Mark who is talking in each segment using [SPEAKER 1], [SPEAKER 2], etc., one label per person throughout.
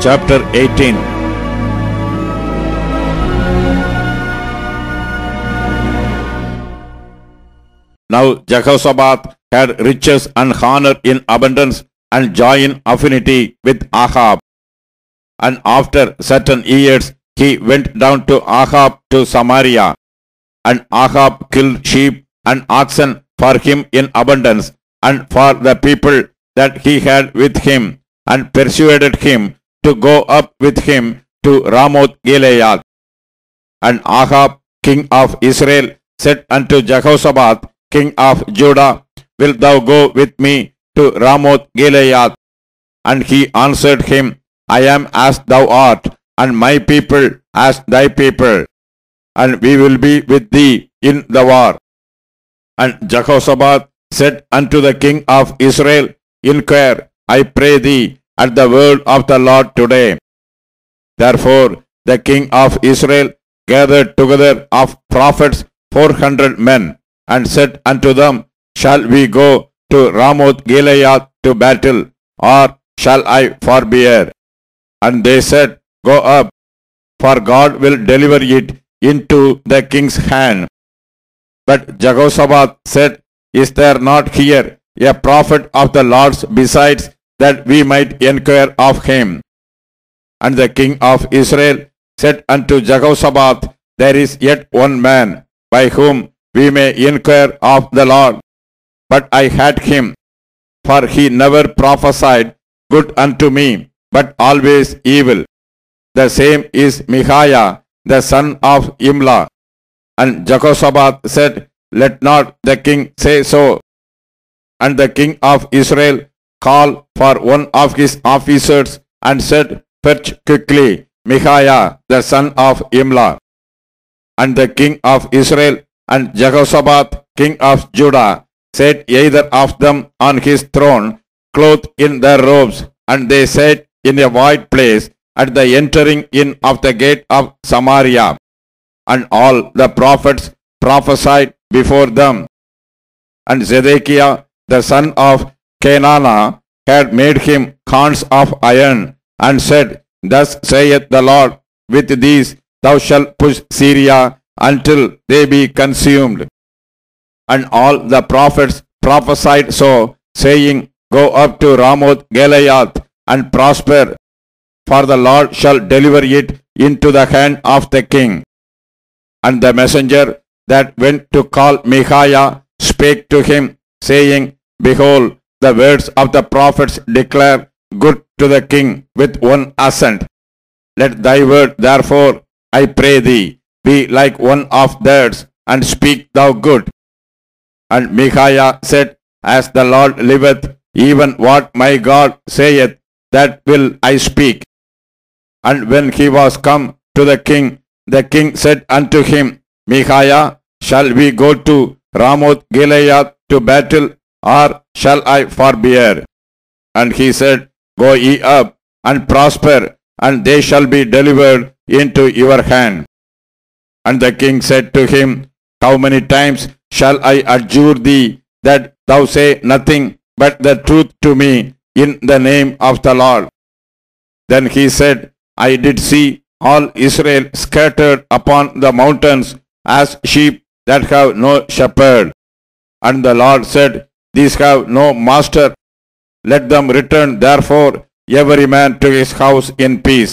[SPEAKER 1] chapter 18. Now Jehoshaphat had riches and honor in abundance and joy in affinity with Ahab. And after certain years he went down to Ahab to Samaria. And Ahab killed sheep and oxen for him in abundance and for the people that he had with him, and persuaded him to go up with him to Ramoth Gilead. And Ahab, king of Israel, said unto Jehoshaphat, king of Judah, wilt thou go with me to Ramoth Gilead? And he answered him, I am as thou art, and my people as thy people, and we will be with thee in the war. And Jehoshaphat said unto the king of Israel, Inquire, I pray thee, at the word of the Lord today. Therefore the king of Israel gathered together of prophets 400 men, and said unto them, Shall we go to Ramoth Gilead to battle, or shall I forbear? And they said, Go up, for God will deliver it into the king's hand. But Jehoshaphat said, Is there not here a prophet of the Lord's besides, that we might inquire of him? And the king of Israel said unto Jehoshaphat, There is yet one man, by whom we may inquire of the Lord. But I had him, for he never prophesied good unto me, but always evil. The same is Micaiah, the son of Imlah. And Jehoshaphat said, Let not the king say so. And the king of Israel called for one of his officers, and said, Fetch quickly Micaiah, the son of Imlah. And the king of Israel and Jehoshaphat, king of Judah, sat either of them on his throne, clothed in their robes, and they sat in a wide place at the entering in of the gate of Samaria. And all the prophets prophesied before them. And Zedekiah, the son of Kenana, had made him horns of iron, and said, Thus saith the Lord, With these thou shalt push Syria until they be consumed. And all the prophets prophesied so, saying, Go up to Ramoth Gilead, and prosper, for the Lord shall deliver it into the hand of the king. And the messenger that went to call Micaiah spake to him, saying, Behold, the words of the prophets declare good to the king with one assent. Let thy word therefore, I pray thee, be like one of theirs, and speak thou good. And Micaiah said, As the Lord liveth, even what my God saith, that will I speak. And when he was come to the king said unto him, Micaiah, shall we go to Ramoth Gilead to battle, or shall I forbear? And he said, Go ye up, and prosper, and they shall be delivered into your hand. And the king said to him, How many times shall I adjure thee, that thou say nothing but the truth to me in the name of the Lord? Then he said, I did see all Israel scattered upon the mountains as sheep that have no shepherd. And the Lord said, These have no master. Let them return therefore every man to his house in peace.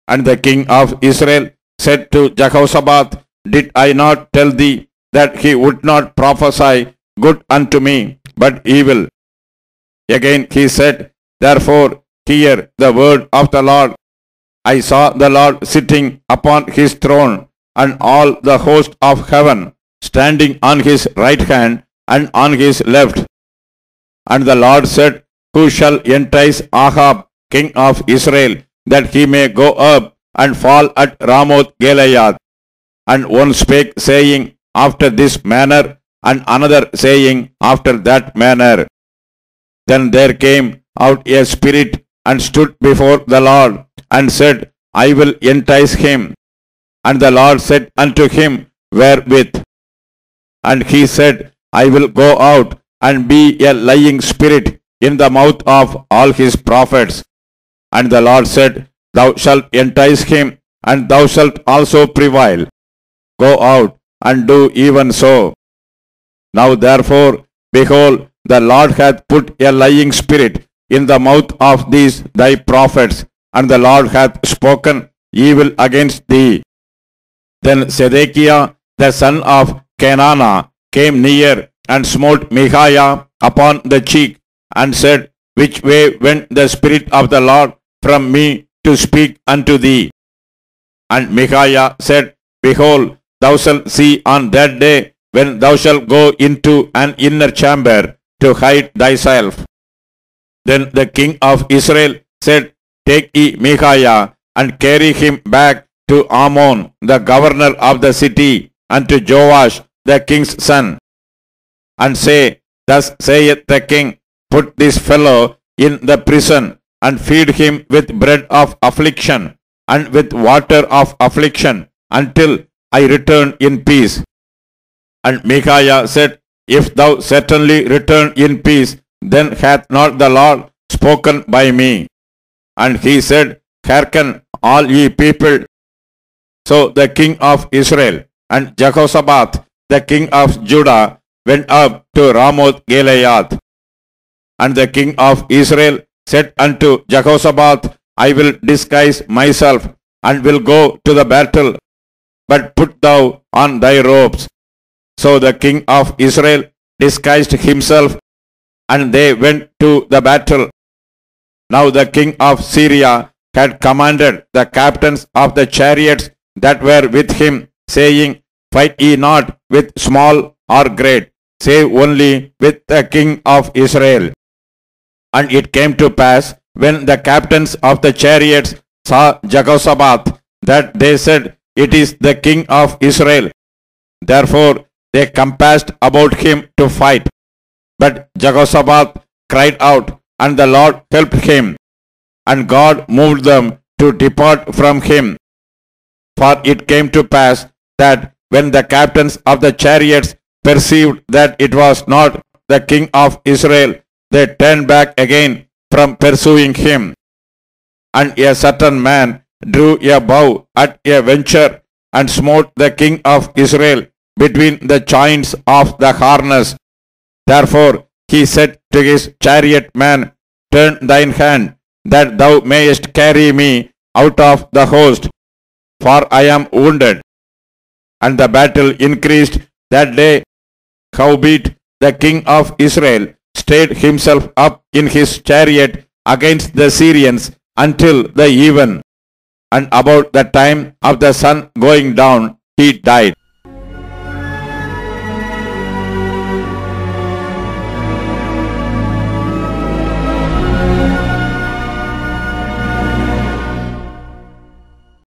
[SPEAKER 1] And the king of Israel said to Jehoshaphat, Did I not tell thee that he would not prophesy good unto me, but evil? Again he said, Therefore hear the word of the Lord. I saw the Lord sitting upon his throne, and all the host of heaven standing on his right hand and on his left. And the Lord said, Who shall entice Ahab, king of Israel, that he may go up and fall at Ramoth Gilead? And one spake, saying, After this manner, and another saying, After that manner. Then there came out a spirit, and stood before the Lord, and said, I will entice him. And the Lord said unto him, Wherewith? And he said, I will go out and be a lying spirit in the mouth of all his prophets. And the Lord said, Thou shalt entice him, and thou shalt also prevail. Go out and do even so. Now therefore, behold, the Lord hath put a lying spirit in the mouth of these thy prophets, and the Lord hath spoken evil against thee. Then Zedekiah the son of Kenana came near and smote Micaiah upon the cheek, and said, Which way went the Spirit of the Lord from me to speak unto thee? And Micaiah said, Behold, thou shalt see on that day when thou shalt go into an inner chamber to hide thyself. Then the king of Israel said, Take ye Micaiah, and carry him back to Ammon, the governor of the city, and to Joash, the king's son, and say, Thus saith the king, Put this fellow in the prison, and feed him with bread of affliction, and with water of affliction, until I return in peace. And Micaiah said, If thou certainly return in peace, then hath not the Lord spoken by me. And he said, Hearken, all ye people. So the king of Israel and Jehoshaphat, the king of Judah, went up to Ramoth Gilead. And the king of Israel said unto Jehoshaphat, I will disguise myself, and will go to the battle, but put thou on thy robes. So the king of Israel disguised himself, and they went to the battle. Now the king of Syria had commanded the captains of the chariots that were with him, saying, Fight ye not with small or great, save only with the king of Israel. And it came to pass, when the captains of the chariots saw Jehoshaphat, that they said, It is the king of Israel. Therefore they compassed about him to fight. But Jehoshaphat cried out, and the Lord helped him, and God moved them to depart from him. For it came to pass that when the captains of the chariots perceived that it was not the king of Israel, they turned back again from pursuing him. And a certain man drew a bow at a venture, and smote the king of Israel between the joints of the harness. Therefore he said to his chariot man, Turn thine hand, that thou mayest carry me out of the host, for I am wounded. And the battle increased that day. Howbeit the king of Israel stayed himself up in his chariot against the Syrians until the even, and about the time of the sun going down he died.